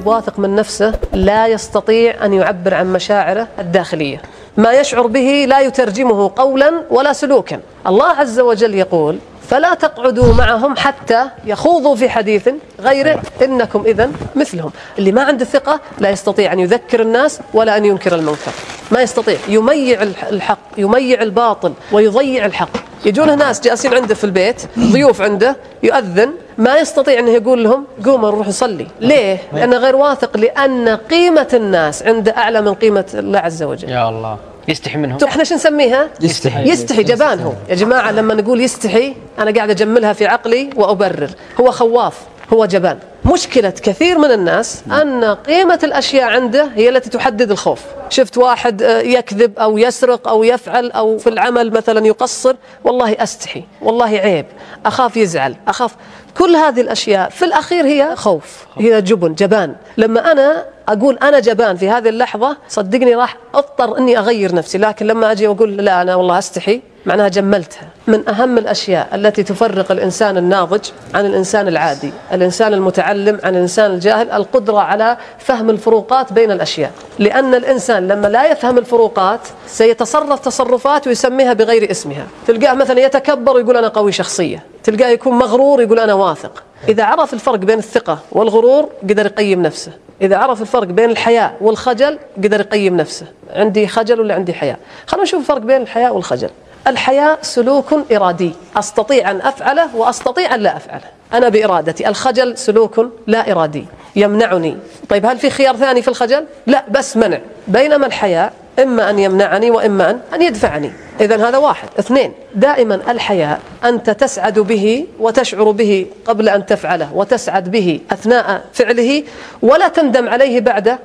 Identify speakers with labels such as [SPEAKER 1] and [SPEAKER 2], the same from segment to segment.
[SPEAKER 1] واثق من نفسه لا يستطيع أن يعبر عن مشاعره الداخلية، ما يشعر به لا يترجمه قولا ولا سلوكا. الله عز وجل يقول: فلا تقعدوا معهم حتى يخوضوا في حديث غيره إنكم إذن مثلهم. اللي ما عنده ثقة لا يستطيع أن يذكر الناس ولا أن ينكر المنكر، ما يستطيع، يميع الحق، يميع الباطل ويضيع الحق. يجون ناس جالسين عنده في البيت، ضيوف عنده، يؤذن، ما يستطيع أنه يقول لهم قوموا نروح نصلي. ليه؟ لأنه غير واثق، لأن قيمة الناس عنده أعلى من قيمة الله عز وجل.
[SPEAKER 2] يا الله، يستحي منهم.
[SPEAKER 1] احنا شو نسميها؟ يستحي، جبان هو. يا جماعة لما نقول يستحي أنا قاعد أجملها في عقلي وأبرر، هو خواف، هو جبان. مشكلة كثير من الناس أن قيمة الأشياء عنده هي التي تحدد الخوف. شفت واحد يكذب أو يسرق أو يفعل أو في العمل مثلا يقصر، والله أستحي، والله عيب، أخاف يزعل، أخاف. كل هذه الأشياء في الأخير هي خوف، هي جبان. لما أنا أقول أنا جبان في هذه اللحظة، صدقني راح أضطر أني أغير نفسي. لكن لما أجي وأقول لا أنا والله أستحي، معناها جملتها. من أهم الأشياء التي تفرق الإنسان الناضج عن الإنسان العادي، الإنسان المتعلم عن الإنسان الجاهل، القدرة على فهم الفروقات بين الأشياء. لأن الإنسان لما لا يفهم الفروقات سيتصرف تصرفات ويسميها بغير اسمها. تلقاه مثلا يتكبر ويقول أنا قوي شخصية، تلقاه يكون مغرور يقول أنا واثق. إذا عرف الفرق بين الثقة والغرور قدر يقيم نفسه. إذا عرف الفرق بين الحياء والخجل قدر يقيم نفسه، عندي خجل ولا عندي حياء. خلونا نشوف الفرق بين الحياء والخجل. الحياء سلوك إرادي، أستطيع أن أفعله وأستطيع أن لا أفعله، أنا بإرادتي. الخجل سلوك لا إرادي، يمنعني. طيب هل في خيار ثاني في الخجل؟ لا، بس منع. بينما الحياء إما أن يمنعني وإما أن يدفعني. إذن هذا واحد. اثنين، دائما الحياء أنت تسعد به وتشعر به قبل أن تفعله، وتسعد به أثناء فعله ولا تندم عليه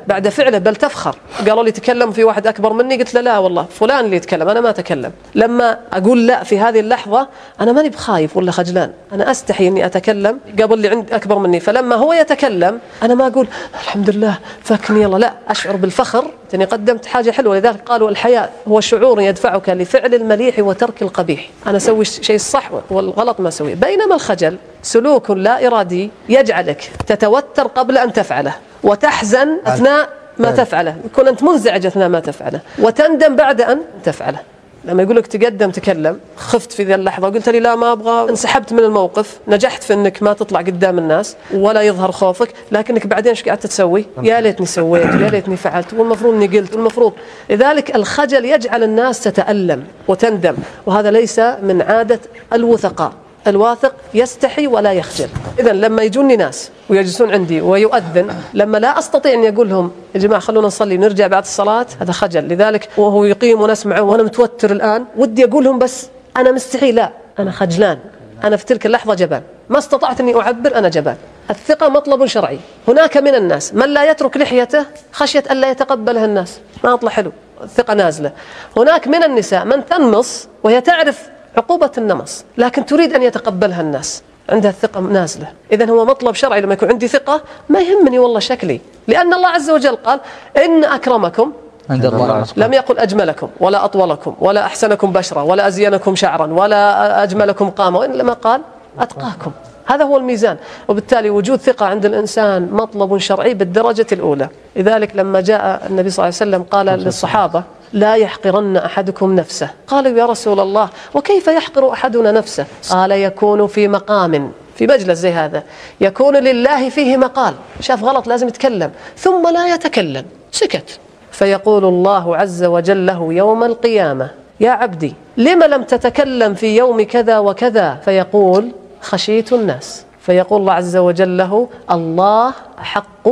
[SPEAKER 1] بعد فعله، بل تفخر. قالوا لي تكلم في واحد أكبر مني، قلت له لا والله فلان اللي يتكلم، أنا ما أتكلم. لما أقول لا في هذه اللحظة أنا ماني بخايف ولا خجلان، أنا أستحي أني أتكلم قبل اللي عند أكبر مني. فلما هو يتكلم أنا ما أقول الحمد لله فكني يلا، لا، أشعر بالفخر أني قدمت حاجة حلوة. لذلك قالوا الحياء هو شعور يدفعك لفعل المليح وترك القبيح، أنا أسوي شيء الصح والغلط ما أسويه. بينما الخجل سلوك لا إرادي يجعلك تتوتر قبل أن تفعله، وتحزن أثناء ما تفعله، يكون أنت منزعج أثناء ما تفعله، وتندم بعد أن تفعله. لما يقولك تقدم تكلم، خفت في ذي اللحظة وقلت لي لا ما أبغى، انسحبت من الموقف، نجحت في أنك ما تطلع قدام الناس ولا يظهر خوفك، لكنك بعدين ايش قاعدت تسوي؟ يا ليتني سويت، يا ليتني فعلت، والمفروض اني قلت، والمفروض. لذلك الخجل يجعل الناس تتألم وتندم، وهذا ليس من عادة الوثقاء. الواثق يستحي ولا يخجل. إذن لما يجوني ناس ويجلسون عندي ويؤذن، لما لا أستطيع أن أقول لهم يا جماعة خلونا نصلي ونرجع بعد الصلاة، هذا خجل. لذلك وهو يقيم ونسمعه وأنا متوتر الآن ودي أقول لهم بس أنا مستحي، لا، أنا خجلان، أنا في تلك اللحظة جبان، ما استطعت أني أعبر، أنا جبان. الثقة مطلب شرعي. هناك من الناس من لا يترك لحيته خشية أن لا يتقبلها الناس، ما أطلع حلو، الثقة نازلة. هناك من النساء من تنمص وهي تعرف عقوبة النمص لكن تريد أن يتقبلها الناس، عندها الثقة نازلة. إذن هو مطلب شرعي. لما يكون عندي ثقة ما يهمني والله شكلي، لأن الله عز وجل قال إن أكرمكم عند الله، لم يقل أجملكم ولا أطولكم ولا أحسنكم بشرة ولا أزينكم شعرا ولا أجملكم قامة، وإنما قال أتقاكم. هذا هو الميزان. وبالتالي وجود ثقة عند الإنسان مطلب شرعي بالدرجة الأولى. لذلك لما جاء النبي صلى الله عليه وسلم قال للصحابة لا يحقرن أحدكم نفسه، قالوا يا رسول الله وكيف يحقر أحدنا نفسه؟ قال يكون في مقام، في مجلس زي هذا يكون لله فيه مقال، شاف غلط لازم يتكلم ثم لا يتكلم، سكت، فيقول الله عز وجل له يوم القيامة يا عبدي لما لم تتكلم في يوم كذا وكذا؟ فيقول خشيت الناس، فيقول الله عز وجل له الله أحق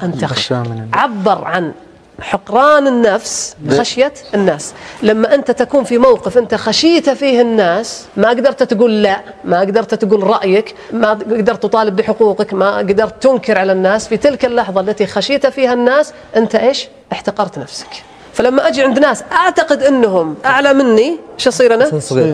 [SPEAKER 1] أن تخشى. عبر عن حقران النفس خشية الناس. لما أنت تكون في موقف أنت خشيت فيه الناس، ما قدرت تقول لا، ما قدرت تقول رأيك، ما قدرت تطالب بحقوقك، ما قدرت تنكر على الناس، في تلك اللحظة التي خشيت فيها الناس أنت إيش؟ احتقرت نفسك. فلما أجي عند ناس أعتقد أنهم أعلى مني، شو أصير أنا؟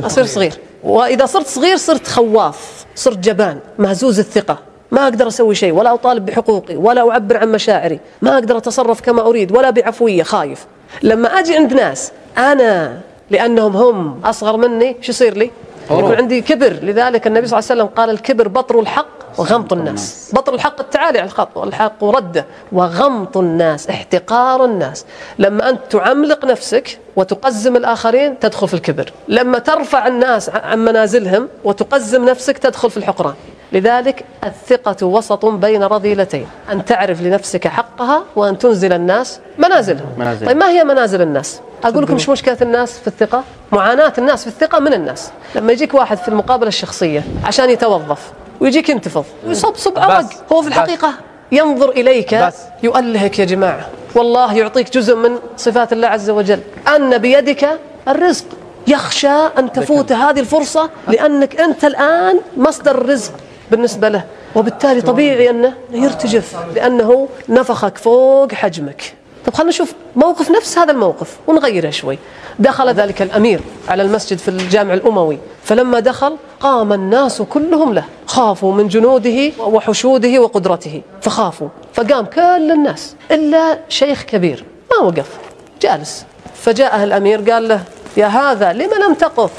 [SPEAKER 1] أصير صغير. وإذا صرت صغير صرت خواف، صرت جبان، مهزوز الثقة، ما أقدر أسوي شيء ولا أطالب بحقوقي ولا أعبر عن مشاعري، ما أقدر أتصرف كما أريد ولا بعفوية، خايف. لما أجي عند ناس أنا لأنهم هم أصغر مني، شو يصير لي؟ يكون عندي كبر. لذلك النبي صلى الله عليه وسلم قال الكبر بطر الحق وغمط الناس. بطل الحق التعالي على الخط، والحق رده، وغمط الناس احتقار الناس. لما أنت تعملق نفسك وتقزم الآخرين تدخل في الكبر، لما ترفع الناس عن منازلهم وتقزم نفسك تدخل في الحقران. لذلك الثقة وسط بين رذيلتين، أن تعرف لنفسك حقها وأن تنزل الناس منازلهم. طيب ما هي منازل الناس؟ أقول لكم مش مشكلة الناس في الثقة، معاناة الناس في الثقة من الناس. لما يجيك واحد في المقابلة الشخصية عشان يتوظف ويجيك ينتفض ويصب عرق، هو في الحقيقة ينظر إليك يؤلهك يا جماعة. والله يعطيك جزء من صفات الله عز وجل، أن بيدك الرزق، يخشى أن تفوت هذه الفرصة لأنك أنت الآن مصدر الرزق بالنسبة له، وبالتالي طبيعي أنه يرتجف لأنه نفخك فوق حجمك. طب خلنا نشوف موقف نفس هذا الموقف ونغيره شوي. دخل ذلك الأمير على المسجد في الجامع الأموي، فلما دخل قام الناس كلهم له، خافوا من جنوده وحشوده وقدرته فخافوا، فقام كل الناس إلا شيخ كبير ما وقف جالس. فجاءه الأمير قال له: يا هذا لما لم تقف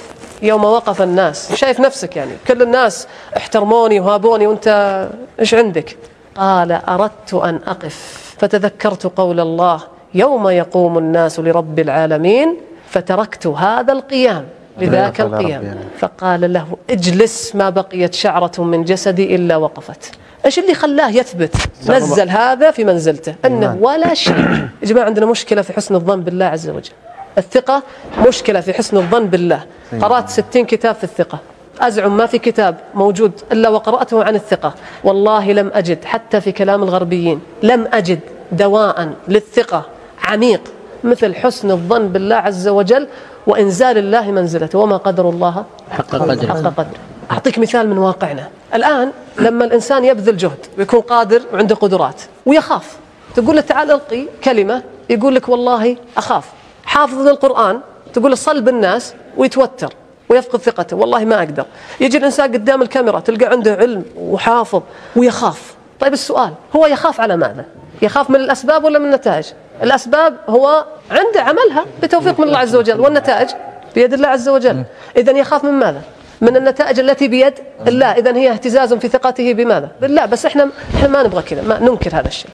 [SPEAKER 1] يوم وقف الناس؟ شايف نفسك يعني كل الناس احترموني وهابوني وانت ايش عندك؟ قال: أردت أن أقف فتذكرت قول الله: يوم يقوم الناس لرب العالمين فتركت هذا القيام لذاك القيام. فقال له: اجلس، ما بقيت شعرة من جسدي إلا وقفت. ايش اللي خلاه يثبت؟ نزل هذا في منزلته انه ولا شيء. يا جماعة عندنا مشكلة في حسن الظن بالله عز وجل. الثقة مشكلة في حسن الظن بالله. قرأت 60 كتاب في الثقة، أزعم ما في كتاب موجود إلا وقرأته عن الثقة. والله لم أجد حتى في كلام الغربيين لم أجد دواء للثقة عميق مثل حسن الظن بالله عز وجل وإنزال الله منزلته، وما قدر الله حق قدره. أعطيك مثال من واقعنا الآن. لما الإنسان يبذل جهد ويكون قادر وعنده قدرات ويخاف، تقول له تعال ألقي كلمة، يقول لك والله أخاف. حافظ القرآن تقول له صل بالناس ويتوتر ويفقد ثقته، والله ما أقدر. يجي الإنسان قدام الكاميرا تلقى عنده علم وحافظ ويخاف. طيب السؤال، هو يخاف على ماذا؟ يخاف من الأسباب ولا من النتائج؟ الأسباب هو عنده عملها بتوفيق من الله عز وجل، والنتائج بيد الله عز وجل. إذن يخاف من ماذا؟ من النتائج التي بيد الله. إذن هي اهتزاز في ثقته بماذا؟ بالله. بس إحنا ما نبغى كذا، ما ننكر هذا الشيء.